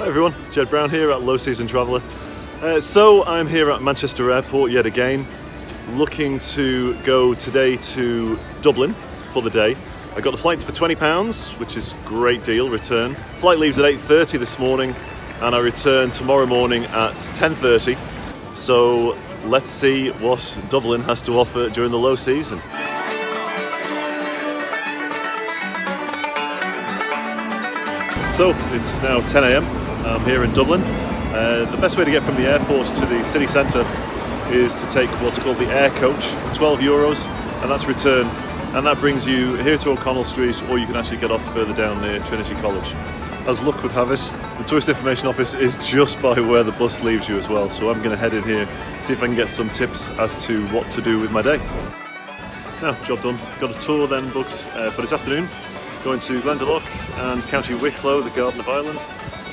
Hi everyone, Jed Brown here at Low Season Traveller. So I'm here at Manchester Airport yet again, looking to go today to Dublin for the day. I got the flights for £20, which is a great deal, return. Flight leaves at 8:30 this morning and I return tomorrow morning at 10:30. So let's see what Dublin has to offer during the low season. So it's now 10 AM. I'm here in Dublin. The best way to get from the airport to the city centre is to take what's called the air coach, €12, and that's return. And that brings you here to O'Connell Street, or you can actually get off further down near Trinity College. As luck would have it, the Tourist Information Office is just by where the bus leaves you as well. So I'm going to head in here, see if I can get some tips as to what to do with my day. Now, job done. Got a tour then booked for this afternoon. Going to Glendalough and County Wicklow, the Garden of Ireland,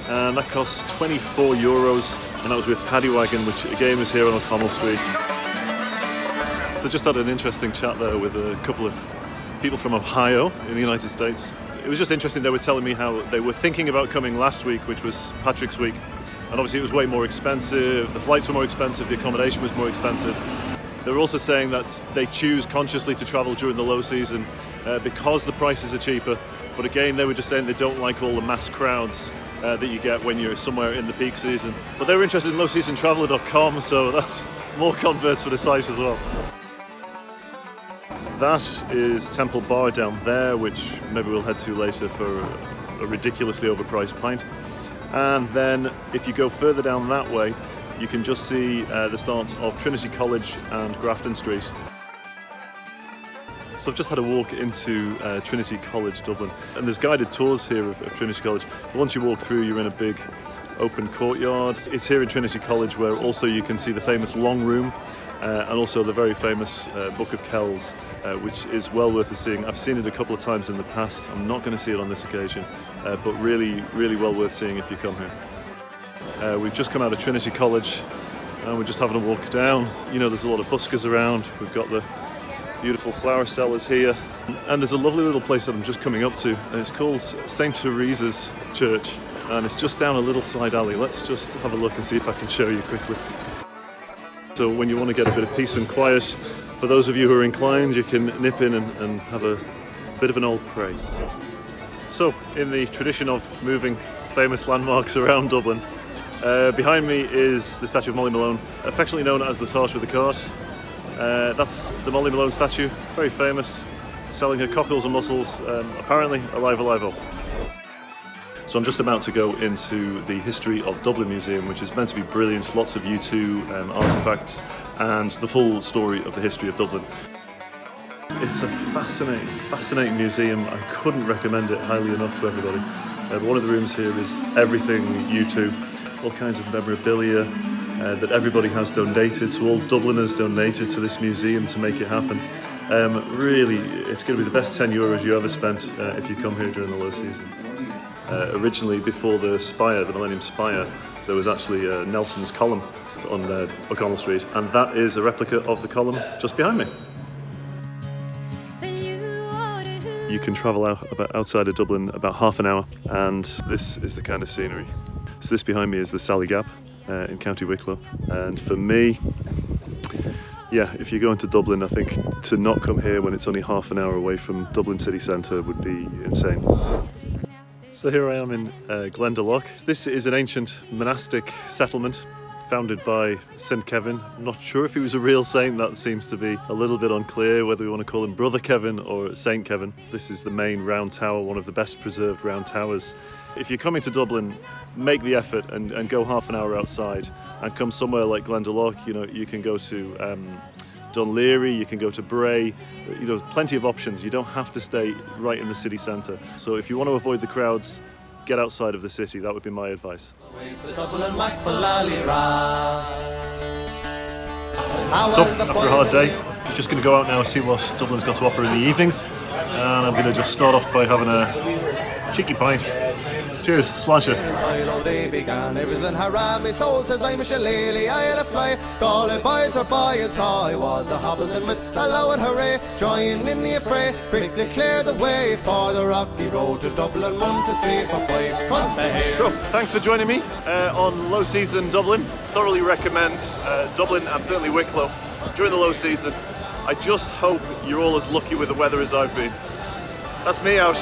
and that costs €24, and that was with Paddy Wagon, which again was here on O'Connell Street. So just had an interesting chat there with a couple of people from Ohio in the United States. It was just interesting. They were telling me how they were thinking about coming last week, which was Patrick's week, and obviously it was way more expensive, the flights were more expensive, the accommodation was more expensive. They were also saying that they choose consciously to travel during the low season because the prices are cheaper. But again, they were just saying they don't like all the mass crowds that you get when you're somewhere in the peak season. But they were interested in lowseasontraveller.com, so that's more converts for the site as well. That is Temple Bar down there, which maybe we'll head to later for a ridiculously overpriced pint. And then if you go further down that way, you can just see the start of Trinity College and Grafton Street. So I've just had a walk into Trinity College, Dublin, and there's guided tours here of Trinity College. But once you walk through, you're in a big open courtyard. It's here in Trinity College where also you can see the famous Long Room and also the very famous Book of Kells, which is well worth seeing. I've seen it a couple of times in the past. I'm not going to see it on this occasion, but really, really well worth seeing if you come here. We've just come out of Trinity College and we're just having a walk down. You know, there's a lot of buskers around. We've got the beautiful flower sellers here, and there's a lovely little place that I'm just coming up to, and it's called St. Teresa's Church, and it's just down a little side alley. Let's just have a look and see if I can show you quickly. So when you want to get a bit of peace and quiet, for those of you who are inclined, you can nip in and have a bit of an old pray. So in the tradition of moving famous landmarks around Dublin, behind me is the statue of Molly Malone, affectionately known as the Torch with the Cart. That's the Molly Malone statue, very famous, selling her cockles and mussels, apparently alive. So I'm just about to go into the History of Dublin Museum, which is meant to be brilliant, lots of U2 artefacts and the full story of the history of Dublin. It's a fascinating museum. I couldn't recommend it highly enough to everybody. One of the rooms here is everything U2, all kinds of memorabilia that everybody has donated, so all Dubliners donated to this museum to make it happen. Really, it's going to be the best €10 you ever spent if you come here during the low season. Originally, before the spire, the Millennium Spire, there was actually Nelson's column on O'Connell Street, and that is a replica of the column just behind me. You can travel outside of Dublin about half an hour, and this is the kind of scenery. So this behind me is the Sally Gap in County Wicklow, and for me, yeah, if you're going to Dublin, I think to not come here when it's only half an hour away from Dublin city centre would be insane. So here I am in Glendalough. This is an ancient monastic settlement founded by St. Kevin. I'm not sure if he was a real saint. That seems to be a little bit unclear whether we want to call him Brother Kevin or Saint Kevin. This is the main round tower, one of the best preserved round towers. If you're coming to Dublin, make the effort and go half an hour outside and come somewhere like Glendalough. You know, you can go to Dunleary, you can go to Bray, you know, plenty of options. You don't have to stay right in the city centre. So if you want to avoid the crowds, get outside of the city. That would be my advice. So after a hard day, I'm just going to go out now and see what Dublin's got to offer in the evenings, and I'm going to just start off by having a cheeky pint Cheers, sláinte. They began, everything haram, my soul says I'm a shillelagh, I'll a fly, call it boys or boy, and saw I was a hobbling with a low and hooray, join in the affray, quickly clear the way for the rocky road to Dublin, 1 to 3 for 5, on the hay. So, thanks for joining me on low season Dublin. Thoroughly recommend Dublin and certainly Wicklow during the low season. I just hope you're all as lucky with the weather as I've been. That's me out.